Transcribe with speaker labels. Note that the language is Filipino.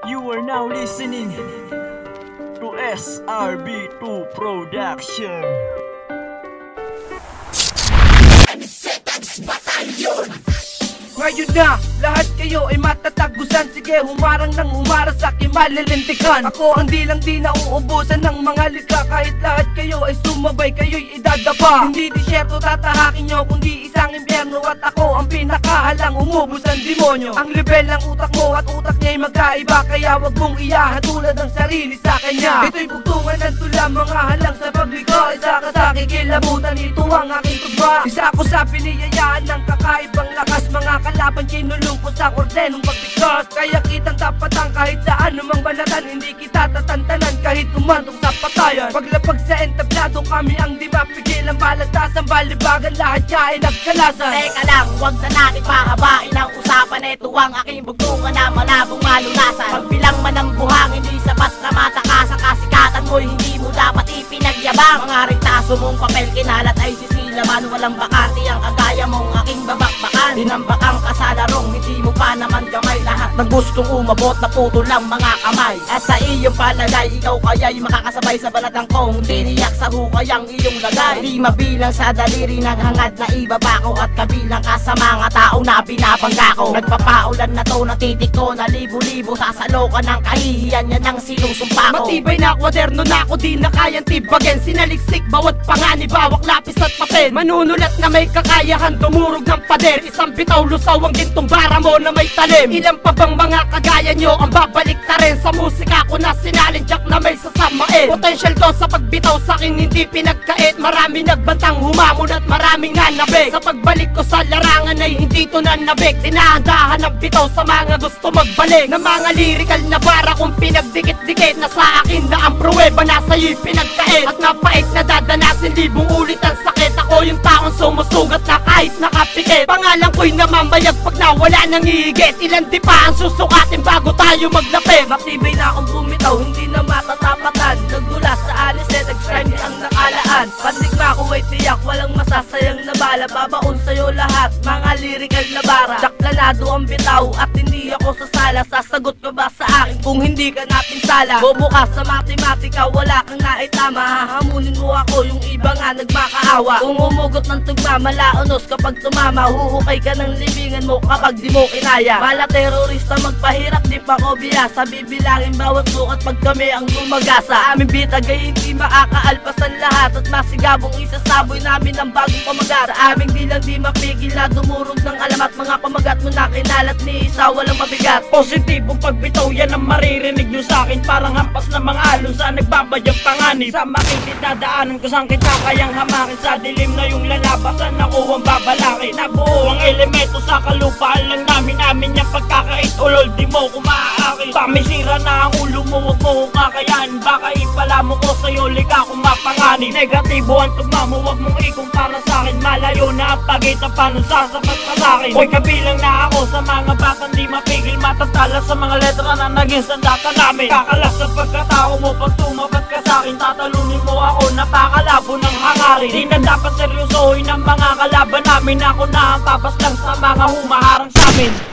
Speaker 1: You are now listening to SRB2 Production.
Speaker 2: Ngayon na, lahat kayo ay matatagusan. Sige, humarang ng humarang sa aking malilintikan. Ako ang di nauubusan ng mga likha. Kahit lahat kayo ay sumabay, kayo'y idadapa. Hindi disyerto tatahakin nyo, kundi isang impyerno. At ako ang pinakahalang umubos ng demonyo. Ang level ng utak mo at utak niya'y magkaiba. Kaya wag mong iyahatulad ang sarili sa kanya. Ito'y bugtungan ng tula, mga halang sa pagliko. Isa ka sa kikilabutan, ito ang aking tugma. Isa ko sa piniyayaan ng kakaibang lakas. Mga kalaban kinulong ko sa ordenong pagbigas. Kaya kitang tapatan kahit sa anumang balatan. Hindi kita tatantanan kahit umantong sa patayan. Paglapag sa entablado kami ang di mapigil. Ang balagtasan, balibagan, lahat siya ay nagkalasan.
Speaker 3: Teka lang, huwag na natin pahabain ang usapan. Ito ang aking bugtungan na malabong malunasan. Pagbilang man ng buhangin, hindi sapat na matakasan. Kasikatan mo'y hindi mo dapat ipinagyabang. Mga retaso mong papel kinalat ay sisilaman. Walang bakati ang kagaya mong aking babakbakan. Dinambakang kasalarong, hindi mo pa naman gamay. Lahat ng gustong umabot na puto lang mga kamay. At sa iyong palagay, ikaw kaya'y makakasabay sa balatang kong tiniyak sa hukayang iyong lagay. Di mabilang sa daliri ng hangad na ibaba ko. At kabilang ka sa mga taong na binabangga ko. Nagpapaulan na to na titik ko na libo-libo. Sasalokan ng kahihiyan, yan ang sinusumpa ko. Matibay na kwaderno na ako, di na kayang tibagin. Sinaliksik bawat panganib, bawak lapis at papel. Manunulat na may kakayahan, tumurog ng pader. Isang bitaw lusaw ang gintong bara mo na may talim. Ilan pa bang mga kagaya nyo ang babalik ta rin sa musika ko na sinalin jack na may sasamain. Potential to sa pagbitaw sa'kin hindi pinagkait. Marami nagbantang humamon at maraming nanabig. Sa pagbalik ko sa larangan ay hindi to nanabig. Dinahandahan ang bitaw sa mga gusto magbalik. Na mga lyrical na bara kung pinagdikit-dikit. Na sa akin na ang pruweba na sa'yo'y pinagkait. At napait na dadanasin libong ulit ang sakit. Ako yung taong sumusugat na kahit nakapikit. Pangalan ko'y namamayag pag nawala ng higit. Ilan di pa ang susukatin bago tayo maglapit.
Speaker 2: Matibay na akong bumitaw, hindi na matatapatan. Nagdula sa alis eh, nag-shine ang nakalaan. Pandigma ko ay tiyak, walang masasayang na bala. Babaon sa'yo lahat, mga lyrical na bara. Daklanado ang bitaw at hindi ako sasala. Sasagot ka ba sa akin kung hindi ka napinsala? Bobo ka sa matematika, wala kang naitama. Hahamunin mo ako, yung iba nga nagmakaawa. Kung umugot ng tugma, malaunos kapag tumama. Huhukay ka ng libingan mo kapag di mo kinaya. Mala terorista magpahirap, di pa ko biyasa. Bibilangin bawat sukat pag kami ang lumagasa. Aming bitagay hindi makakaalpasan lahat. At masigabong isasaboy namin ang bagong pamagat. Sa aming bilang di mapigil na dumurog ng alamat. Mga pamagat mo na kinalat ni isa walang mabigat.
Speaker 4: Positibong pagbitaw yan ang maririnig nyo sa'kin. Parang hampas na mga alon sa nagbabayang panganib. Sa makitid na daanan ko saan kita kayang hamakin. Sa dilim na yung lalabasan ako ang babalakin. Nabuo ang elemento sa kalupaan lang namin yung pagkakait ulol di mo kumaakin. Pamisira na ang ulo mo, huwag mo kong kakayanin. Baka ipala mo ko sa'yo, liga kong mapanganib. Negatibo ang tugma mo, huwag mong ikumpara sa'kin. Malayo na ang pagitan pa nung sasapat pa sa'kin. Hoy kabilang na ako sa mga batang di mapigil. Matatala sa mga letra na naging sandata namin. Kakalas sa pagkatao mo, pag tumapat ka sa'kin. Tatalunin mo ako, napakalabo ng hangarin. Di na dapat seryosohin ang mga kalaban namin. Ako na ang tapas lang sa mga humaharang sa'min.